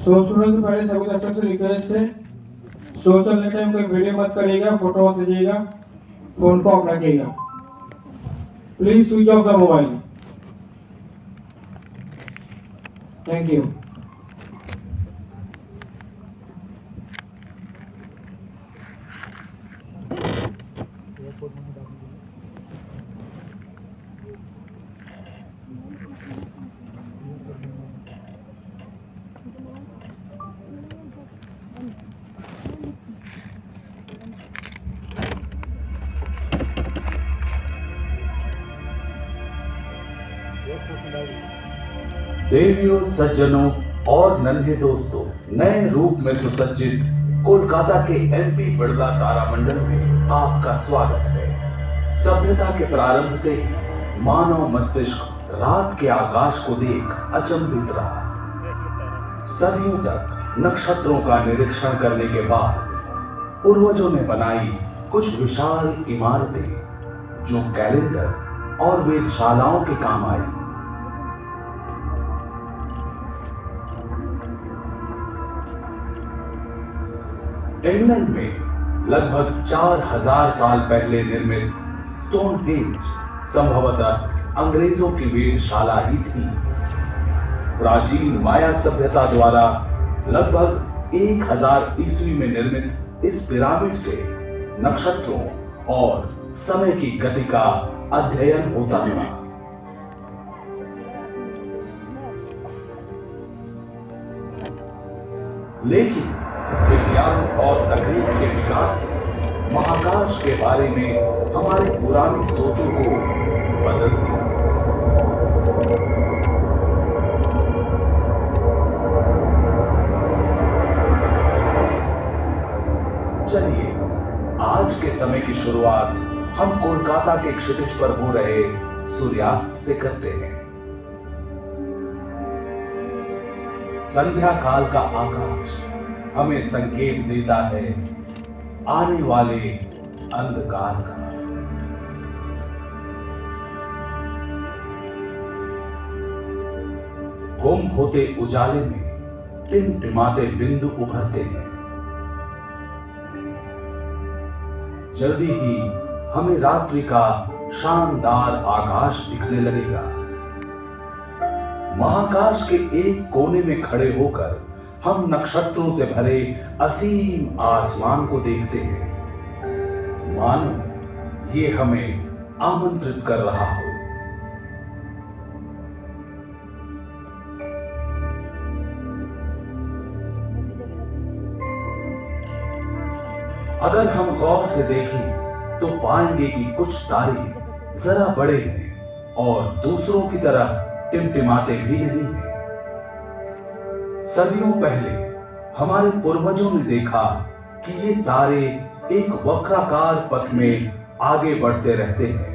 Show शुरू से पहले सभी दर्शक से रिक्वेस्ट है, शो चलने टाइम कोई वीडियो मत करिएगा, फोटो मत लीजिएगा, फोन को ऑफ रखिएगा। Please switch off the mobile. Thank you. देवियों, सज्जनों और नन्हे दोस्तों, नए रूप में सुसज्जित कोलकाता के एमपी बिड़ला तारामंडल में आपका स्वागत है। सभ्यता के प्रारंभ से ही मानव मस्तिष्क रात के आकाश को देख अचंभित रहा। सदियों तक नक्षत्रों का निरीक्षण करने के बाद पूर्वजों ने बनाई कुछ विशाल इमारतें जो कैलेंडर और वेधशालाओं के काम आई। इंग्लैंड में लगभग 4000 साल पहले निर्मित स्टोनहेंज संभवतः अंग्रेजों की वेधशाला ही थी। प्राचीन माया सभ्यता द्वारा लगभग 1000 ईस्वी में निर्मित इस पिरामिड से नक्षत्रों और समय की गति का अध्ययन होता था। लेकिन विज्ञान और तकनीक के विकास ने महाकाश के बारे में हमारी पुरानी सोचों को बदल दिया। चलिए आज के समय की शुरुआत हम कोलकाता के क्षितिज पर हो रहे सूर्यास्त से करते हैं। संध्या काल का आकाश हमें संकेत देता है आने वाले अंधकार का। गुम होते उजाले में टिमटिमाते बिंदु उभरते हैं। जल्दी ही हमें रात्रि का शानदार आकाश दिखने लगेगा। महाकाश के एक कोने में खड़े होकर हम नक्षत्रों से भरे असीम आसमान को देखते हैं, मानो ये हमें आमंत्रित कर रहा हो। अगर हम गौर से देखें तो पाएंगे कि कुछ तारे जरा बड़े हैं और दूसरों की तरह टिमटिमाते भी नहीं हैं। सदियों पहले हमारे पूर्वजों ने देखा कि ये तारे एक वक्राकार पथ में आगे बढ़ते रहते हैं।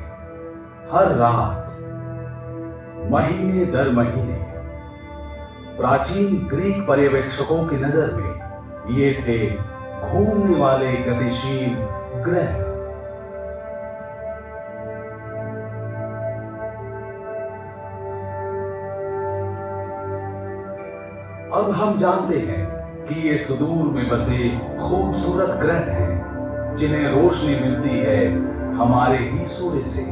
हर रात, महीने दर महीने। प्राचीन ग्रीक पर्यवेक्षकों की नजर में ये थे घूमने वाले गतिशील ग्रह। अब हम जानते हैं कि ये सुदूर में बसे खूबसूरत ग्रह हैं जिन्हें रोशनी मिलती है हमारे ही सूर्य से।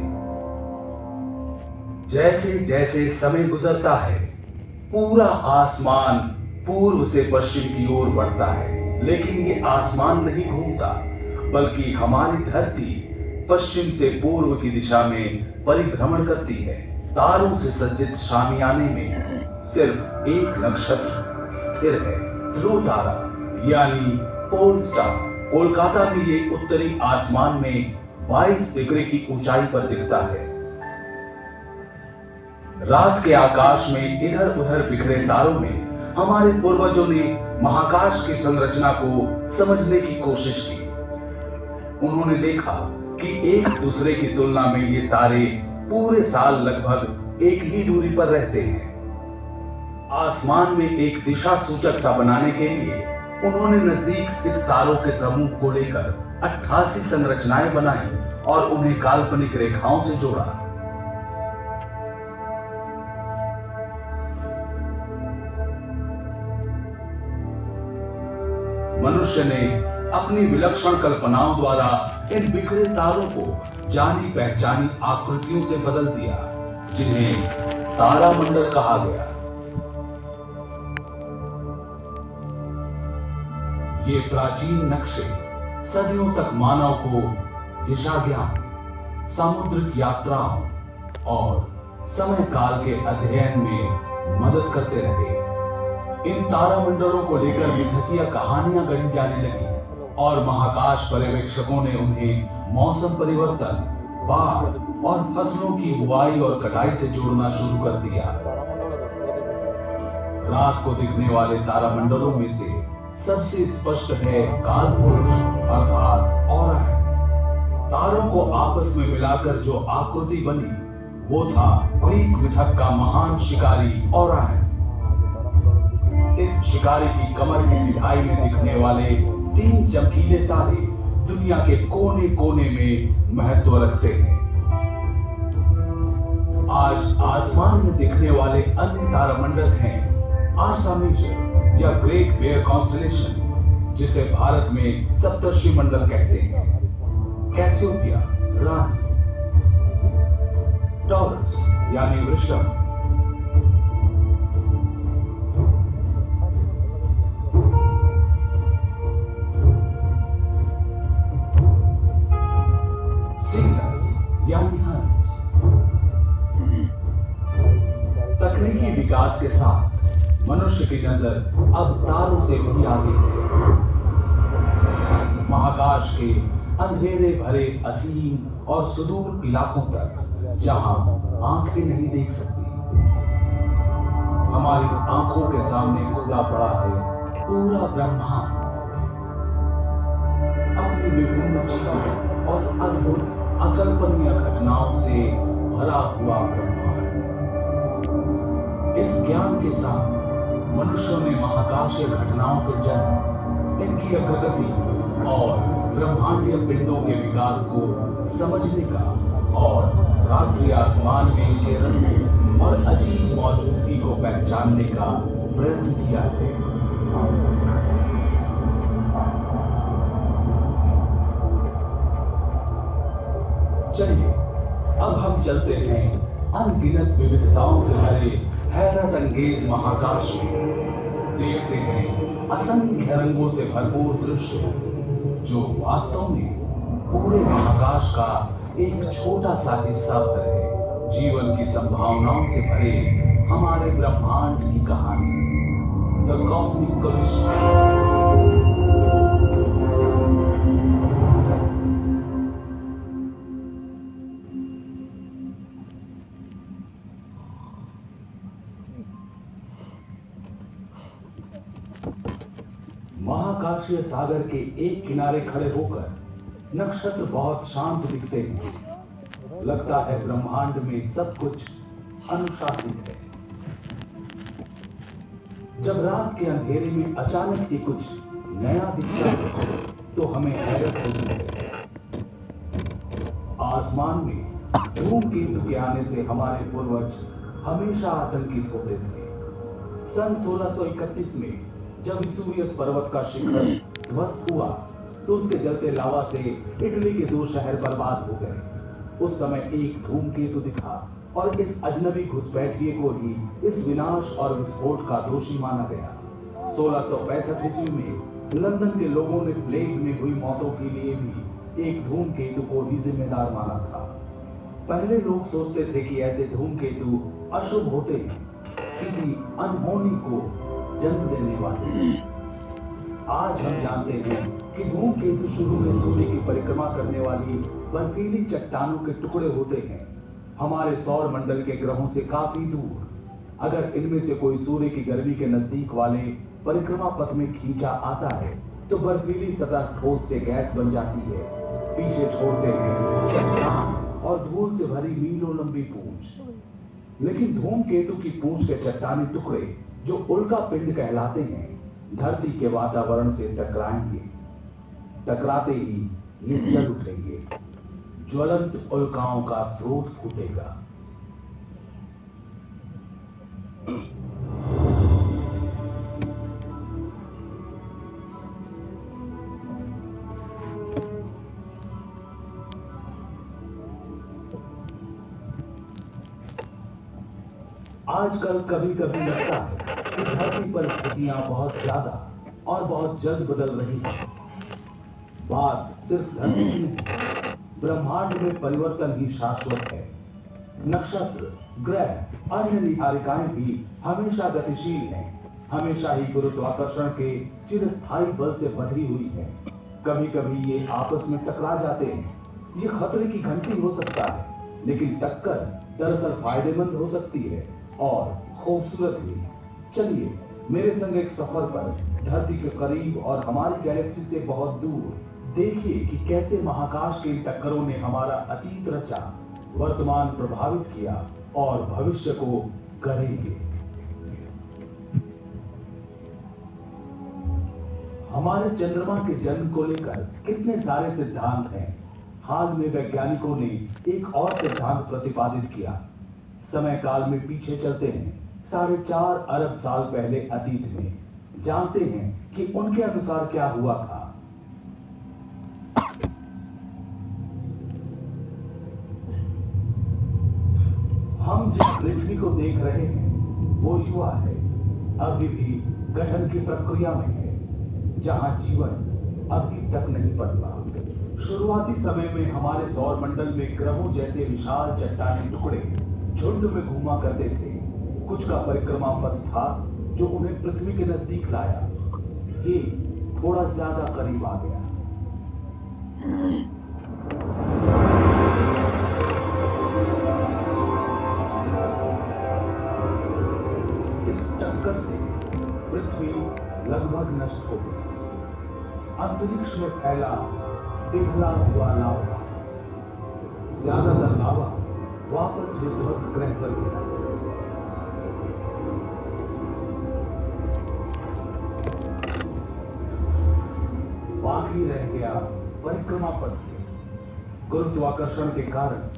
जैसे जैसे समय गुजरता है पूरा आसमान पूर्व से पश्चिम की ओर बढ़ता है, लेकिन ये आसमान नहीं घूमता, बल्कि हमारी धरती पश्चिम से पूर्व की दिशा में परिभ्रमण करती है। तारों से सज्जित शामियाने में सिर्फ एक नक्षत्र स्थिर है, ध्रुव तारा यानी पोल स्टार। कोलकाता में ये उत्तरी आसमान में 22 डिग्री की ऊंचाई पर दिखता है। रात के आकाश में इधर उधर बिखरे तारों में हमारे पूर्वजों ने महाकाश की संरचना को समझने की कोशिश की। उन्होंने देखा कि एक दूसरे की तुलना में ये तारे पूरे साल लगभग एक ही दूरी पर रहते हैं। आसमान में एक दिशा सूचक सा बनाने के लिए उन्होंने नजदीक स्थित तारों के समूह को लेकर 88 संरचनाएं बनाई और उन्हें काल्पनिक रेखाओं से जोड़ा। मनुष्य ने अपनी विलक्षण कल्पनाओं द्वारा इन बिखरे तारों को जानी पहचानी आकृतियों से बदल दिया, जिन्हें तारामंडल कहा गया। ये प्राचीन नक्शे सदियों तक मानव को दिशा ज्ञान, सामुद्रिक यात्राओं और समय काल के अध्ययन में मदद करते रहे। इन तारामंडलों को लेकर मिथकीय कहानियां गढ़ी जाने लगी और महाकाश पर्यवेक्षकों ने उन्हें मौसम परिवर्तन, बाढ़ और फसलों की बुआई और कटाई से जोड़ना शुरू कर दिया। रात को दिखने वाले तारामंडलों में से सबसे स्पष्ट है कालपुरुष अर्थात ओरायन। तारों को आपस में मिलाकर जो आकृति बनी वो था ग्रीक मिथक का महान शिकारी ओरायन। इस शिकारी की कमर की सिधाई में दिखने वाले 3 चमकीले तारे दुनिया के कोने कोने में महत्व रखते हैं। आज आसमान में दिखने वाले अन्य तारामंडल हैं आर्सा मेजर या ग्रेट बेयर कॉन्स्टेलेशन, जिसे भारत में सप्तर्षि मंडल कहते हैं, कैसियोपिया रानी, टॉरस यानी वृषभ, सिग्नस यानी हंस। तकनीकी विकास के साथ मनुष्य की नजर अब तारों से भी आगे है। महाकाश के अंधेरे भरे असीम और सुदूर इलाकों तक, जहां आंखें नहीं देख सकती, हमारी आंखों के सामने खुला पड़ा है पूरा ब्रह्मांड। अपनी विभिन्न चीजों और अद्भुत अकल्पनीय घटनाओं से भरा हुआ ब्रह्मांड। इस ज्ञान के साथ मनुष्यों ने महाकाशीय घटनाओं के जन्म, इनकी अग्रगति और ब्रह्मांडीय पिंडों के विकास को समझने का और रात्रि आसमान में इनके रंगों और अजीब मौजूदगी को पहचानने का प्रयत्न किया है। चलिए अब हम चलते हैं अनगिनत विविधताओं से भरे हैरत अंगेज महाकाश में। देखते हैं असंख्य रंगों से भरपूर दृश्य, जो वास्तव में पूरे महाकाश का एक छोटा सा हिस्सा भर है। जीवन की संभावनाओं से भरे हमारे ब्रह्मांड की कहानी, द कॉस्मिक कोलिशन। महाकाशीय सागर के एक किनारे खड़े होकर नक्षत्र बहुत शांत दिखते हैं। लगता है ब्रह्मांड में सब कुछ अनुशासित है। जब रात के अंधेरे में अचानक ही कुछ नया दिखता है तो हमें हैरत होती है। आसमान में धूमकेतु के आने से हमारे पूर्वज हमेशा आतंकित होते थे। सन 1631 में जब विसुवियस पर्वत का शिखर ध्वस्त हुआ तो उसके जलते लावा से इटली के 2 शहर बर्बाद हो गए। उस समय एक धूमकेतु दिखा और इस अजनबी घुसपैठिए को ही इस विनाश और विस्फोट का दोषी माना गया। 1665 ईस्वी में लंदन के लोगों ने प्लेग में हुई मौतों के लिए भी एक धूमकेतु को ही जिम्मेदार माना था। पहले लोग सोचते थे कि ऐसे धूमकेतु अशुभ होते हैं, किसी अनहोनी को जन्म देने वाले। आज हम जानते हैं कि धूमकेतु शुरू में सूर्य की परिक्रमा करने वाली बर्फीली चट्टानों के टुकड़े होते हैं, हमारे सौर मंडल के ग्रहों से काफी दूर। अगर इनमें से कोई सूर्य की गर्मी के नजदीक वाले परिक्रमा पथ में खींचा आता है तो बर्फीली सतह ठोस से गैस बन जाती है। पीछे छोड़ते हैं चट्टान और धूल से भरी मीलों लंबी पूंछ। लेकिन धूमकेतु की पूंछ के चट्टानी टुकड़े, जो उल्का पिंड कहलाते हैं, धरती के वातावरण से टकराएंगे। टकराते ही ये जल उठेंगे, ज्वलंत उल्काओं का स्रोत फूटेगा। आजकल कभी कभी लगता है कि धरती पर स्थितियां बहुत ज्यादा और बहुत जल्द बदल रही हैं। बात सिर्फ धरती की नहीं, ब्रह्मांड में परिवर्तन ही शाश्वत है। नक्षत्र, ग्रह, अन्य निहारिकाएं भी हमेशा गतिशील हैं, हमेशा ही गुरुत्वाकर्षण के चिरस्थायी बल से बंधी हुई है। कभी कभी ये आपस में टकरा जाते हैं। ये खतरे की घंटी हो सकता है, लेकिन टक्कर दरअसल फायदेमंद हो सकती है और खूबसूरत भी। चलिए मेरे संग एक सफर पर धरती के करीब और हमारी गैलेक्सी से बहुत दूर देखिए कि कैसे महाकाश के इन टक्करों ने हमारा अतीत रचा, वर्तमान प्रभावित किया और भविष्य को गढ़ेंगे। हमारे चंद्रमा के जन्म को लेकर कितने सारे सिद्धांत हैं। हाल में वैज्ञानिकों ने एक और सिद्धांत प्रतिपादित किया। समय काल में पीछे चलते हैं 4.5 अरब साल पहले अतीत में, जानते हैं कि उनके अनुसार क्या हुआ था। हम जिस पृथ्वी को देख रहे हैं वो युवा है, अभी भी गठन की प्रक्रिया में है, जहां जीवन अभी तक नहीं पनपा। शुरुआती समय में हमारे सौर मंडल में ग्रहों जैसे विशाल चट्टानी टुकड़े झुंड में घूमा करते थे। कुछ का परिक्रमा पथ था जो उन्हें पृथ्वी के नजदीक लाया। ये थोड़ा ज्यादा करीब आ गया। इस टक्कर से पृथ्वी लगभग नष्ट हो गई। अंतरिक्ष में फैला पिघला हुआ लावा, ज्यादातर लावा वापस विध्वस्त ग्रह पर गिरा। बाकी रह गया परिक्रमा पथ। गुरुत्वाकर्षण के कारण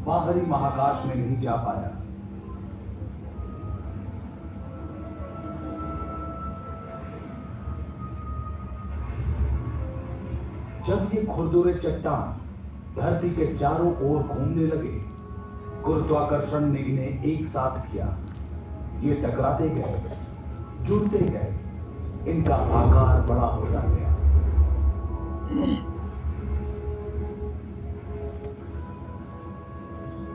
बाहरी महाकाश में नहीं जा पाया। जब ये खुरदुरे चट्टान धरती के चारों ओर घूमने लगे, गुरुत्वाकर्षण ने इन्हें एक साथ किया। ये टकराते गए, जुड़ते गए, इनका आकार बड़ा होता गया।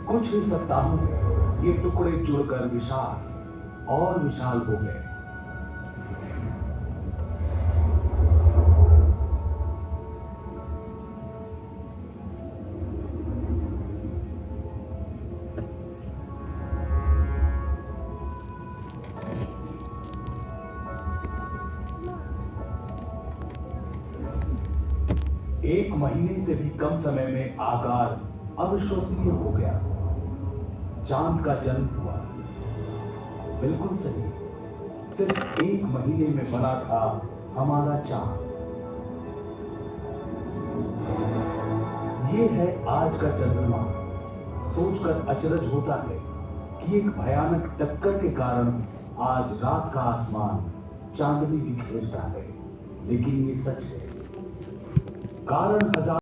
कुछ ही सप्ताहों में ये टुकड़े जुड़कर विशाल और विशाल हो गए। एक महीने से भी कम समय में आकार अविश्वसनीय हो गया। चांद का जन्म हुआ। बिल्कुल सही, सिर्फ एक महीने में बना था हमारा चांद। ये है आज का चंद्रमा। सोचकर अचरज होता है कि एक भयानक टक्कर के कारण आज रात का आसमान चांदनी बिखेरता है, लेकिन ये सच है। कारण हजार